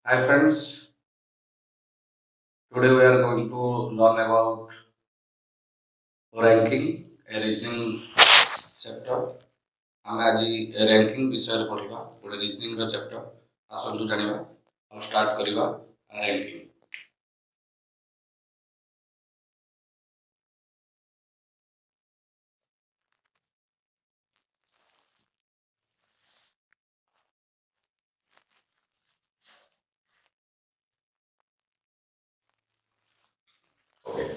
Hi friends, today we are going to learn about ranking, a reasoning chapter. ଆମେ ଆଜି ranking ବିଷୟରେ ପଢ଼ିବା ଗୋଟେ reasoning ର chapter ଆସନ୍ତୁ ଜାଣିବା ଆଉ start କରିବା ranking. Okay.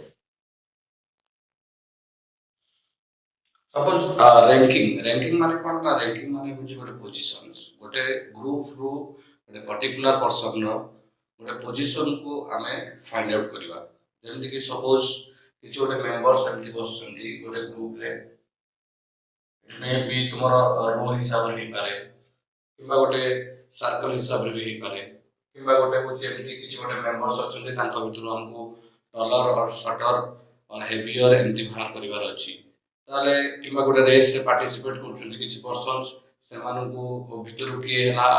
Suppose ranking ମାନେ କ'ଣ ନା ranking ମାନେ ହେଉଛି ଗୋଟେ positions ଗୋଟେ group ରୁ ଗୋଟେ particular person ର ଗୋଟେ position କୁ ଆମେ find out କରିବା ଯେମିତି କି suppose କିଛି ଗୋଟେ members ଏମିତି ବସୁଛନ୍ତି ଗୋଟେ group ରେ ମେ ବି ତୁମର ରୋ ହିସାବରେ ହେଇପାରେ କିମ୍ବା ଗୋଟେ ସାର୍କଲ ହିସାବରେ ବି ହେଇପାରେ କିମ୍ବା ଗୋଟେ ହଉଛି ଏମିତି କିଛି ଗୋଟେ ମେମ୍ବର୍ସ ଅଛନ୍ତି ତାଙ୍କ ଭିତରୁ ଆମକୁ ଟଲର ଅର୍ ସର୍ଟର ଅର୍ ହେଭିଅର ଏମିତି ବାହାର କରିବାର ଅଛି ତାହେଲେ କିମ୍ବା ଗୋଟେ ରେସ୍ରେ ପାର୍ଟିସିପେଟ୍ କରୁଛନ୍ତି କିଛି ପର୍ସନ୍ସ ସେମାନଙ୍କୁ ଭିତରୁ କିଏ ହେଲା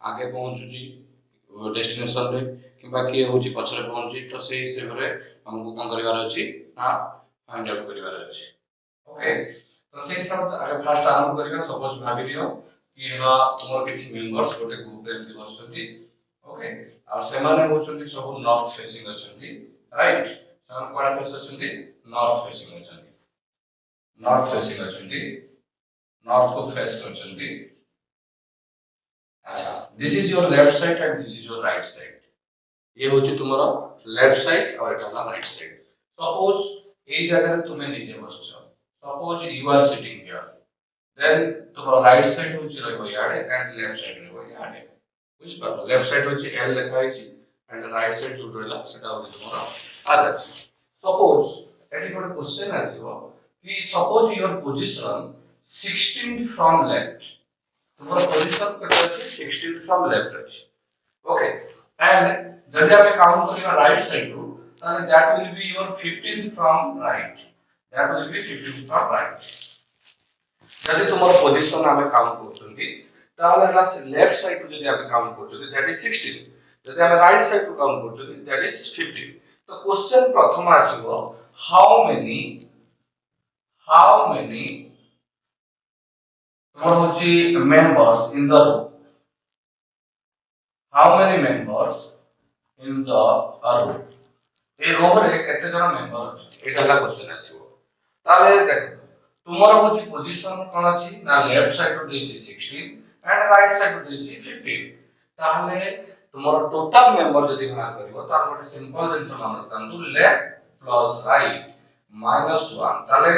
ଆଗେ ପହଞ୍ଚୁଛି ଡେଷ୍ଟିନେସନରେ କିମ୍ବା କିଏ ହେଉଛି ପଛରେ ପହଞ୍ଚୁଛି ତ ସେଇ ହିସାବରେ ଆମକୁ କ'ଣ କରିବାର ଅଛି ନା ଫାଇଣ୍ଡ ଆଉଟ୍ କରିବାର ଅଛି ଓକେ ତ ସେଇ ହିସାବରେ ଆଗେ ଫାଷ୍ଟ ଆରମ୍ଭ କରିବା ସପୋଜ ଭାବିନିଅ କି ହେଲା ତୁମର କିଛି ମେମ୍ବର୍ସ ଗୋଟେ ଗ୍ରୁପରେ ଏମିତି ବସିଛନ୍ତି ଓକେ ଆଉ ସେମାନେ ହେଉଛନ୍ତି ସବୁ ନର୍ଥ ଫେସିଂ ଅଛନ୍ତି ରାଇଟ୍ ସେମାନେ କୁଆଡ଼େ ଫେସ୍ ଅଛନ୍ତି ନର୍ଥ ଫେସିଂ ଅଛନ୍ତି ନର୍ଥ ଫେସିଂ ଅଛନ୍ତି ନର୍ଥକୁ ଫେସ୍ କରିଛନ୍ତି ଆଚ୍ଛା this is your left side and this is your right side ये हूँ तुमर लेफ्ट साइड और एटा राइट साइड सपोज एई जगह तुमे निजे बसछ suppose you are sitting here then तुमर राइट साइड होची रहबो याडे एंड लेफ्ट साइड रहबो याडे बुझ पारो लेफ्ट साइड होची एल लिखा है एंड राइट साइड जो रहला सेटा होची तुमर आर अछि सपोज एटी कोन क्वेश्चन आसीबो कि suppose your position 16 from left तुमर पोजीशन केते अछि 16 फ्रॉम लेफ्ट अछि ओके एंड जब आप काउंट करेगा राइट साइड रू then that will be your 15th from right that will be 15th from right जदि तुमर पोजीशन आमे काउंट करछंती ताले हला लेफ्ट साइड रू जदि आमे काउंट करछंती that is 16 जदि आमे राइट साइड रू काउंट करछंती that is 15 तो क्वेश्चन प्रथम आसीबो how many तुमर होची members in the row how many members in the row a row रे केते जण मेंबर अछि एटाला क्वेश्चन आसीबो ताले देखो तुमर होची पोजीशन कोन अछि ना लेफ्ट साइड रो देछि 16 एंड राइट साइड रो देछि 15 ताले तुमर टोटल मेंबर जदि बाहर करबो ताले गोटे सिंपल जिंस मान रखंतु लेफ्ट प्लस राइट माइनस 1 ताले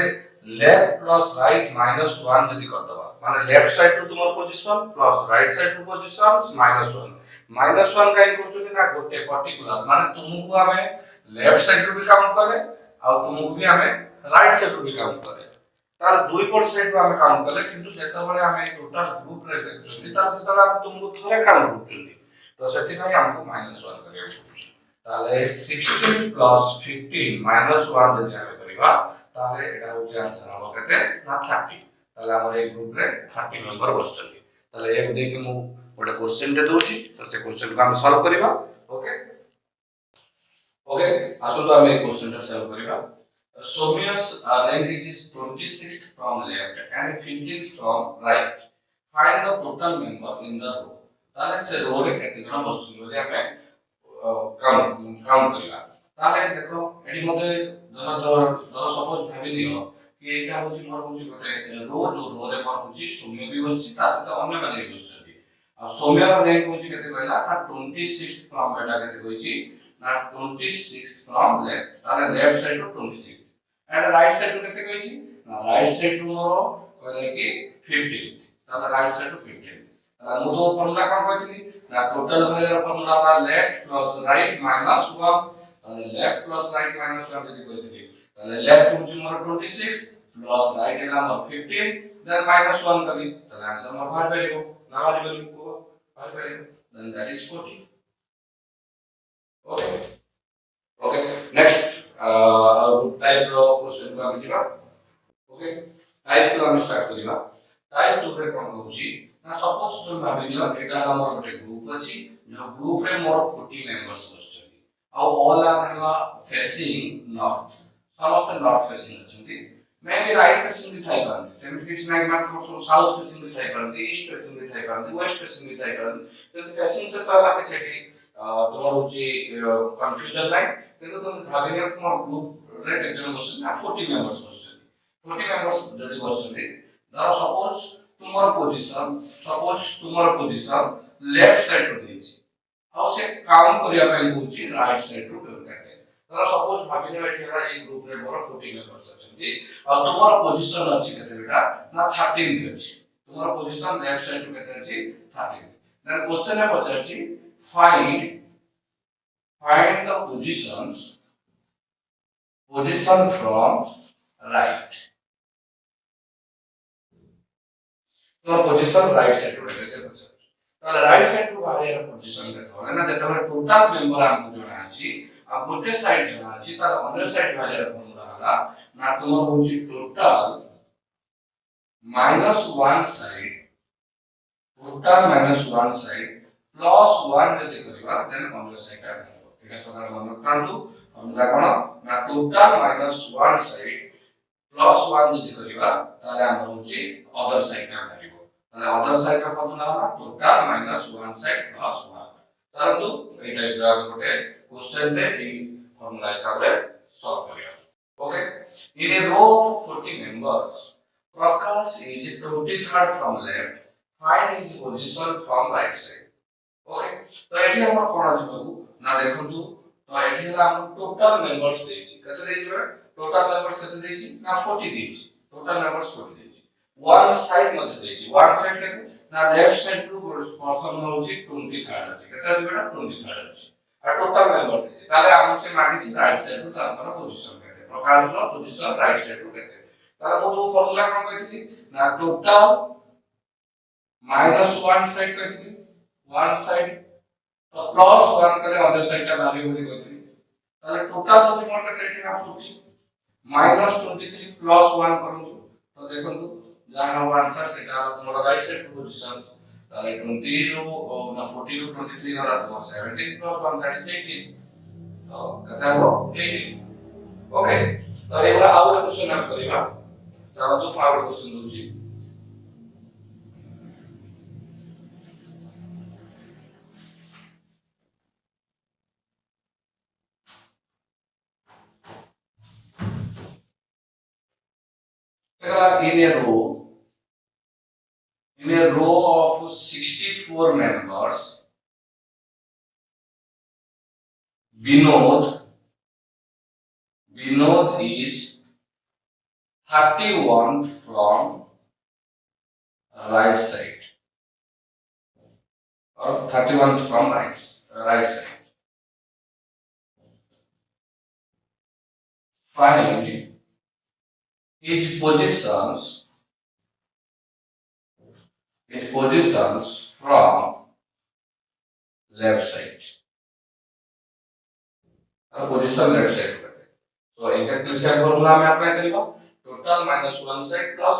लेफ्ट प्लस राइट माइनस 1 जदि करदबा माने लेफ्ट साइड रो तुमर पोजीशन प्लस राइट साइड रो पोजीशन माइनस 1 माइनस 1 काई करछुनी ना गोटे पर्टिकुलर माने तुमको हमें लेफ्ट साइड रो भी काउंट करे आ तुमको भी हमें राइट साइड रो भी काउंट करे तार दुई पर साइड रो हमें काउंट करे किंतु जेता बळे हमें टोटल ग्रुप रे देखछुनी तार सेता हम तुमको थरे काउंट करछुनी तो सेति भाई हमको माइनस 1 करे ताले 16 प्लस 15 माइनस 1 जदि हमें करबा ताले एटा हो आंसर हम केते ना 30 ताले हमर ए ग्रुप रे 30 मेंबर बसछथि ताले एक देखि मु गोटे क्वेश्चन टे दोछि तो से क्वेश्चन को हम सॉल्व करिबा ओके ओके आसो तो हम एक क्वेश्चन टे सॉल्व करिबा Soumya's rank is 26th from left and 15th from right find the total member in the row ताले से रो रे केते जण बसछु बोले हमें काउंट करिबा ताले देखो एठी मते धर सपोज भाबी लियो कि एटा होची मोर होची गोटे रो रे मोर होची सौम्य भी बसछि ता सहित अन्य माने भी बसछथि आ सौम्यर रैंक होची केते कहला ना 26th फ्रॉम एटा केते होची ना 26th फ्रॉम लेफ्ट ताले लेफ्ट साइड रो 26 एंड राइट साइड रो केते कहछि ना राइट साइड रो मोर कहले कि 15 ताले राइट साइड रो 15 मु तो फॉर्मूला कोन कहथि ना टोटल वैल्यू रो फॉर्मूला था लेफ्ट प्लस राइट माइनस 1 ताले लेफ्ट प्लस राइट माइनस 1 जदि कहथि ताले लेफ्ट होछि मोर 26 प्लस राइट हैला मोर 15 देन माइनस 1 करी ताले आंसर मोर बाहर परिबो ना बाहर परिबो बाहर परिबो then that is 40 okay okay next type रो क्वेश्चन को हम जिबा ओके टाइप 2 हम स्टार्ट करिबा टाइप 2 रे कोन होची ना सपोज तुम भाबी लियो एटा हमर गोटे ग्रुप अछि जो ग्रुप रे मोर 40 मेंबर्स बसछथि आ ऑल आर हला फेसिंग नॉर्थ समस्त नॉर्थ फेसिंग अछथि मे बी राइट फेसिंग भी थाई परन सेमिति किछ नै मात्र साउथ फेसिंग भी थाई परन ईस्ट फेसिंग भी थाई परन वेस्ट फेसिंग भी थाई परन तो फेसिंग से तो हला किछटी তোমার হচ্ছে কনফিউজন নাই কিন্তু তুমি ভাবি নিও তোমার গ্রুপ রে কতজন বসছেন না 40 মেম্বারস বসছেন 40 মেম্বারস যদি বসছেন ধরো সপোজ তোমার পজিশন লেফট সাইড ରୁ ଦେଇଛି ଆଉ ସେ କାଉଣ୍ଟ କରିବା ପାଇଁ କହୁଛି ରାଇଟ ସାଇଡ ରୁ କାଟେ ଧର ସପୋଜ ଭାବି ନିଅ ଏଠି ହେଲା ଏଇ ଗ୍ରୁପ ରେ ମୋର 40 ମେମ୍ବରସ ଅଛନ୍ତି ଆଉ ତୁମର ପୋଜିଶନ ଅଛି କେତେ ବେଟା ନା 13 ରେ ଅଛି ତୁମର ପୋଜିଶନ ଲେଫ୍ଟ ସାଇଡ ରୁ କେତେ ଅଛି 13 ଦେନ୍ क्वेश्चन ରେ ପଚାରୁଛି find the position from right तो पोजीशन राइट साइड रो कैसे बचा ताले राइट साइड रो बाहर यार पोजीशन देखो ना जतले टोटल मेंबर हमको जणा अछि आ गोटे साइड जणा अछि तार अन्य साइड बाहर यार फॉर्मूला हला ना तुमर होची टोटल -1 साइड प्लस 1 जति करबा देन अन्य साइड आ एटा सदा मन रखंतु फॉर्मूला कोन ना टोटल -1 साइड प्लस 1 जति करबा ताले हमर होची अदर साइड का वैल्यू ताले अदर साइड का फॉर्मूला होला टोटल -1 साइड प्लस 1 परंतु ए टाइप रा गोटे क्वेश्चन दे ई फॉर्मूला हिसाब रे सॉल्व करिया okay in a row of 40 members Prakash is 23rd from left find his position from right side okay तो एठी हमर कोन अछि बाबू ना देखंतु तो एठी हला हम टोटल मेंबर्स देछि कते देछि टोटल मेंबर्स कते देछि ना 40 देछि टोटल मेंबर्स 40 देछि वन साइड मध्ये देछि वन साइड कते ना लेफ्ट साइड टू पर्सन होछि 23rd अछि कते अछि बेटा 23rd अछि आ टोटल मेंबर देछि ताले हम से मागिछि राइट साइड टू तार पोजीशन कते प्रकाश रो पोजीशन राइट साइड टू कते ताले मो फार्मूला कोन कहिछि ना टोटल -1 साइड कहिछि वन साइड तो प्लस 1 कले अदर साइड ता वैल्यू बोली कहिछि ताले टोटल होछि मोर कते एठी ना 40 -23 प्लस 1 करंतु तो देखंतु जहां आंसर सेटा तुम्हारा राइट साइड पोजीशन ताले 20 रो ना 40 रो 23 होला तो 17 प्लस 1 दैट इज 18 तो कते हो 18 ओके तो एबरा आउट क्वेश्चन हम करिबा चलो तो आउट क्वेश्चन दोछि in a row of 64 members Vinod is 31 from right side or 31 from right side find his positions from left side और पोजीशन लेफ्ट साइड पे तो एग्जैक्टली सेम फार्मूला में अप्लाई करिबा total -1 side plus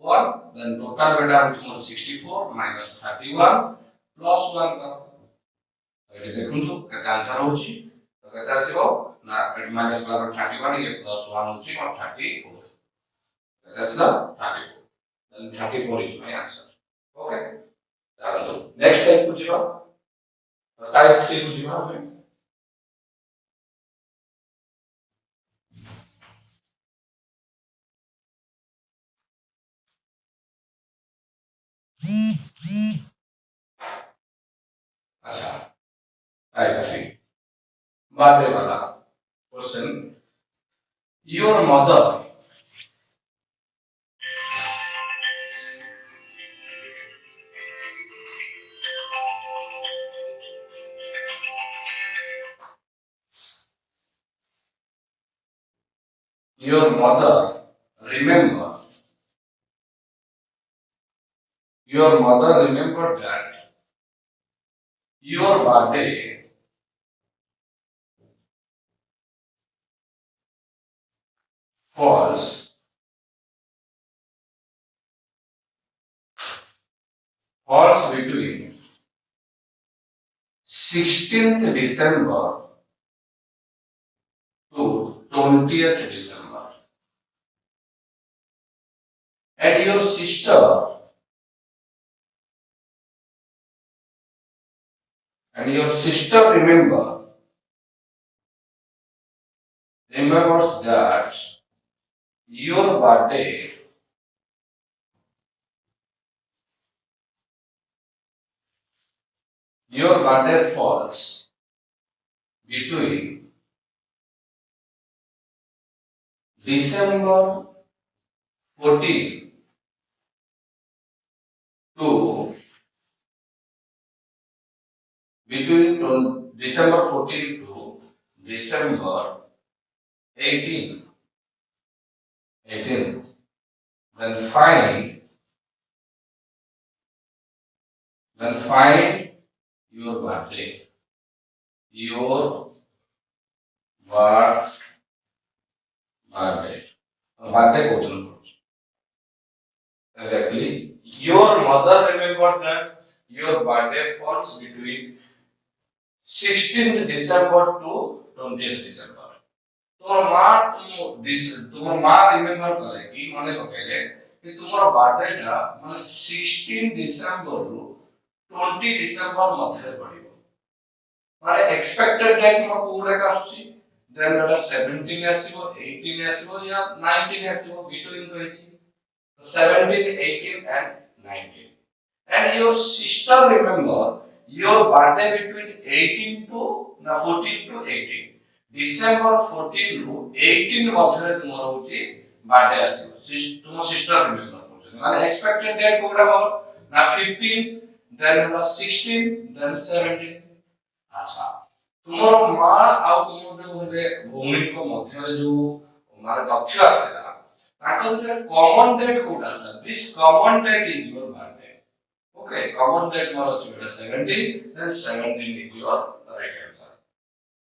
1 then total बेटा हम 64 -31 plus 1 का ए देखुनु केते answer होची तो केते आसीबो ना माइनस का 31 ये प्लस 1 होची और 34 केते आसला 34 then 34 is my answer okay चलो नेक्स्ट टाइप बुझिबा टाइप 3 बुझिबा हमें अच्छा टाइप 3 बर्थडे वाला question your mother remember that your birthday falls between 16th December to 20th December, and your sister remembers that your birthday falls between December 14 to December 14 to December 18. Then find your birthday. Your birthday. Birthday code. Exactly. Your mother remembered that your birthday falls between 16th December to 20th December. তোমার মা remember করে কি মনে পকাইলে যে তোমার বার্থডেটা মানে 16 December রু 20 December মধ্যে পড়িব মানে এক্সপেক্টেড ডেট মো কোউডা আসছি দেন এটা 17 আসিব 18 আসিব या 19 আসিব বিটুইন কইছি 17 18 and 19 and your sister remember your birthday between 18 to 14 to 18 December 14 ରୁ 18 ମଧ୍ୟରେ ତୁମର ହଉଛି ବାର୍ଥଡେ ଆସିବ ତୁମ ସିଷ୍ଟର ରିମେମ୍ବର କରୁଛନ୍ତି ମାନେ ଏକ୍ସପେକ୍ଟେଡ ଡେଟ୍ କୋଉଟା ହବ ନା 15 ଦେନ୍ ହେଲା 16 ଦେନ୍ 17 ଆଚ୍ଛା ତୁମର ମା ଆଉ ତୁମ ଯୋଉ ହେଲେ ଭଉଣୀଙ୍କ ମଧ୍ୟରେ ଯୋଉ ମାନେ ତଥ୍ୟ ଆସିଲା ତାଙ୍କ ଭିତରେ କମନ ଡେଟ୍ କୋଉଟା ଆସିଲା this common date is your birthday okay common date ମୋର ଅଛି 17 ଦେନ୍ 17 is your right answer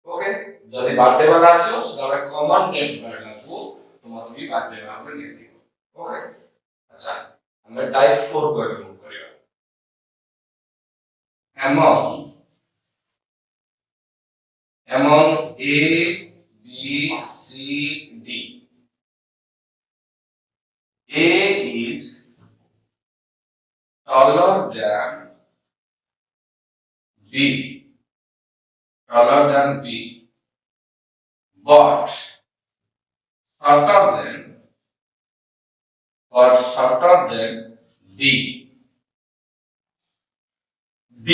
okay जदि बर्थडे वाला आसीओ सेटा कॉमन डेट वाला को तुमर भी बर्थडे भाबरे ले दियो ओके अच्छा हम टाइप 4 को रिमूव करियो among A B C D A is taller than B but shorter than D. D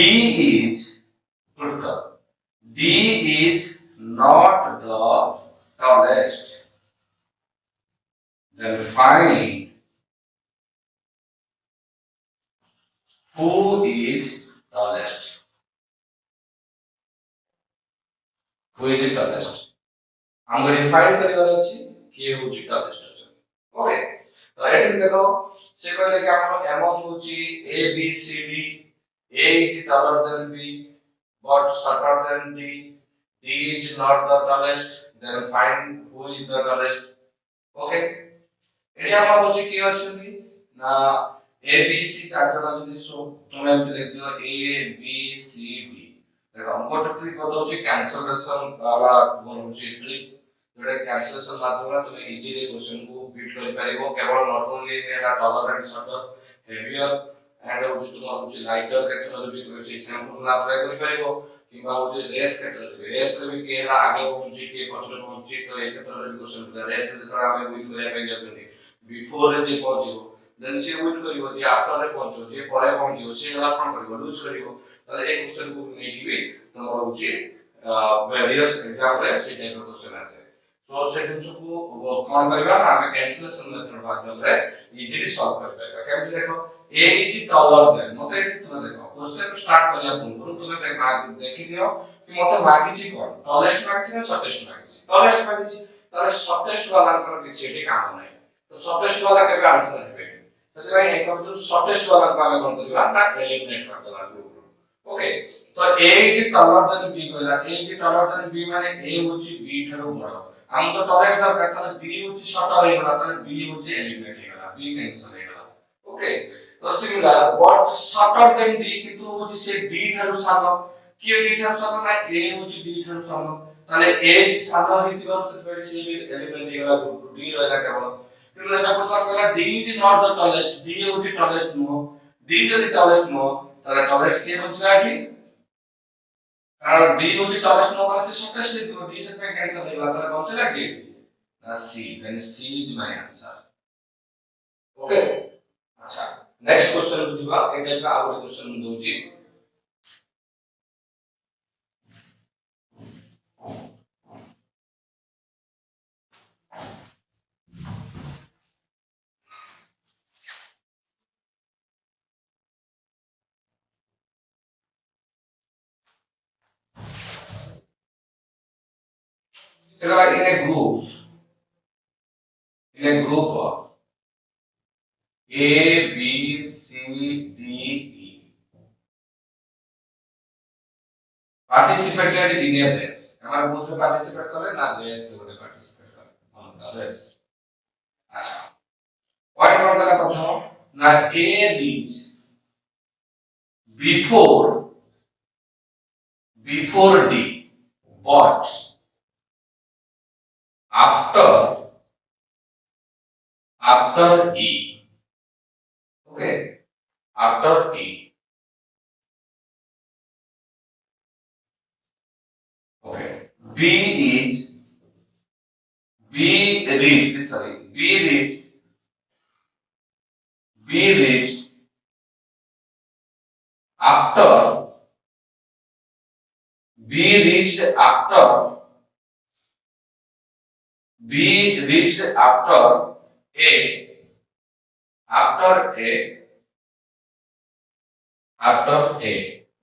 is not the tallest. Then find who is tallest. Who is the tallest? I'm going to find करिवार अछि के होछि tallest अछि okay तो एठी देखो से कहले कि हमर among होछि A B C D A is taller than B but shorter than D D is not the tallest then find who is the tallest okay एठी हमर होछि कि अछि ना A B C चार जन अछि सो तुमे देखियो A B C D देखो हमको ट्रिक बताउछि कैंसलेशन वाला होछि ट्रिक जोडे कैंसलेशन माध्यम तुम इजीली क्वेश्चन को बीट कर परिबो केवल नॉट ओनली एरा dollar and shorter heavier and होछि तुम होछि लाइटर केथर भी तुम से सैंपल अप्लाई कर परिबो किबा होछि रेस केथर भी केरा आगे होछि के पछर होछि तो एक केथर भी क्वेश्चन रेस जेतर हमें विन करे पे जतनी बिफोर रे जे पहुंचिबो देन से विन करिवो जे आफ्टर रे पहुंचो जे परे पहुंचिबो से हला कोन करिवो लूज करिवो ताले एक क्वेश्चन को नेकी भी तुम होछि वेरियस एग्जाम रे से टाइप क्वेश्चन आसे तो से जिंस को कोन करबा हमें कैंसलेशन मेथड माध्यम रे इजीली सॉल्व कर पाएगा केमति देखो ए इज टॉलर देन मते तुम देखो क्वेश्चन स्टार्ट करिया पूर्व तुम देखि दियो कि मते मागिछि कोन टॉलेस्ट मागिछि ना शॉर्टेस्ट मागिछि टॉलेस्ट मागिछि ताले शॉर्टेस्ट वाला कर किछि एठी काम नै तो शॉर्टेस्ट वाला केबे आंसर हेबे तते भाई एक तो शॉर्टेस्ट वाला को हमें कोन करबा ना एलिमिनेट कर देबा ग्रुप ओके तो ए इज टॉलर देन बी कहला ए इज टॉलर देन बी माने ए होछि बी थारो बड़ हम तो टॉलेस्ट दरकार ताले बी होछि शॉर्टर हेगला ताले बी होछि एलिमिनेट हेगला बी कैंसिल हेगला ओके तो similar what shorter then D किंतु होछि से डी थारो सानो किए डी ठार सानो ना ए होची डी ठार सानो ताले ए भी सानो हितिबार से पहले सी भी एलिमेंट दिगला ग्रुप डी रहला केवल কিন্তু এটা কথা কইলা d is not the tallest d होची tallest নো d যদি tallest নো তাহলে tallest কে হচ্ছে এটি কারণ d होची tallest নো মানে সে shortest দিল d से पे कैंसिल हो गया তাহলে হচ্ছে কি না c then c is my answer okay अच्छा नेक्स्ट क्वेश्चन बुझिबा ए टाइप का आउट क्वेश्चन दउची चलो in a group of A B C D E participated in a race हमारा ग्रुप में पार्टिसिपेट करे ना रेस में पार्टिसिपेट करे हम रेस अच्छा पॉइंट नोट करना कथम ना A reach before D but after E okay after E okay B reached after B reached after A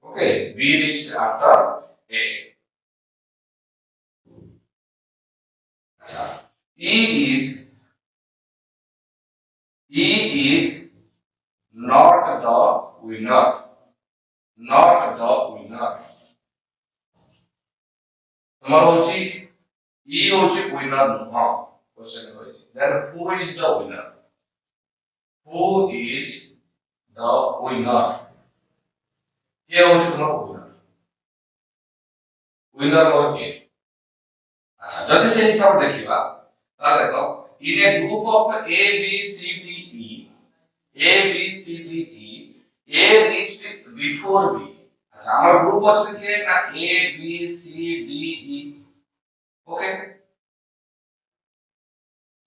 okay B reached after A E is not the winner তোমার হচ্ছে E হচ্ছে winner নুহ question হয়েছে then who is the winner কে হচ্ছে তোমার winner হল কে আচ্ছা যদি সেই হিসাব দেখিবা তাহলে দেখো in a group of A B C D E A reached before B আচ্ছা আমার গ্রুপ আছে কি না A B C D E ওকে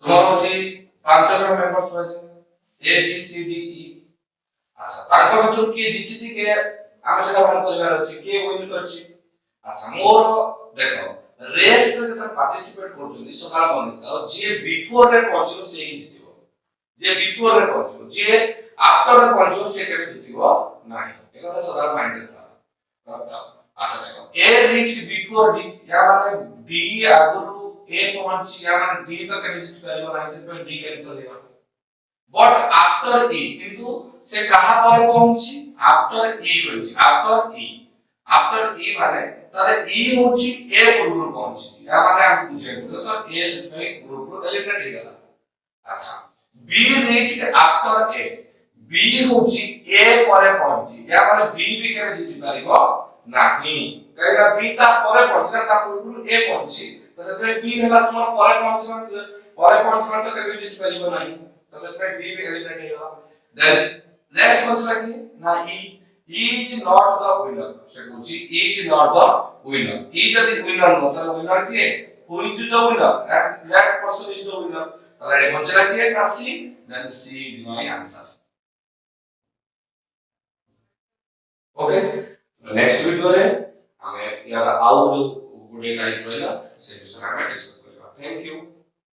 তোমার হচ্ছে পাঁচজন মেম্বারস রয়েছে A B C D E আচ্ছা তারপর ভিতর কে জিতেছে কে আমি সেটা ভাগ করিবার আছে কে উইন করছে আচ্ছা মোর দেখো রেস যেটা পার্টিসিপেট করছনি সকাল মনে দাও যে বিফোর রে পৌঁছলো সেই জিতিব যে বিফোর রে পৌঁছলো যে আফটার রে পৌঁছলো সে কেবে জিতিব নাই এই কথা সকাল মাইন্ডে রাখতাম আচ্ছা দেখো এ রিচড বিফোর ডি ইয়া মানে ডি আগরু এ পৌঁছি ইয়া মানে ডি তো কেবে জিতি পারিব না সেটা ডি ক্যান্সেল হইবা বাট আফটার ই কিন্তু সে কাহা পরে পৌঁছি আফটার ই হইছে আফটার ই মানে তাহলে ই হচ্ছে এ গ্রুপ পৌঁছি ইয়া মানে আমি বুঝাই বলতো তো এ সেটাই গ্রুপ এলিমিনেট হয়ে গেল আচ্ছা B reached after A B হচ্ছে এ পরে পৌঁছি ইয়া মানে বি কেবে জিতি পারিব নাহি কারণ বি তা পরে পৌঁছে তা পূর্বରୁ এ পৌঁছি তো সেটাই বি হলা তোমার পরে পৌঁছি মানে তো কেবে জিতি পারিব নাহি तो सबसे बी भी एलिमिनेट होगा देन नेक्स्ट क्वेश्चन है ना E is not the winner से कुछ is not the winner E যদি উইনার ন তাহলে উইনার কে who is the winner that person is the winner তাহলে এই কোশ্চেন কি না C then C is my answer okay next video रे हमें यार आउ जो गुडे गाइड रहला से विषय में डिस्कस करबा थैंक यू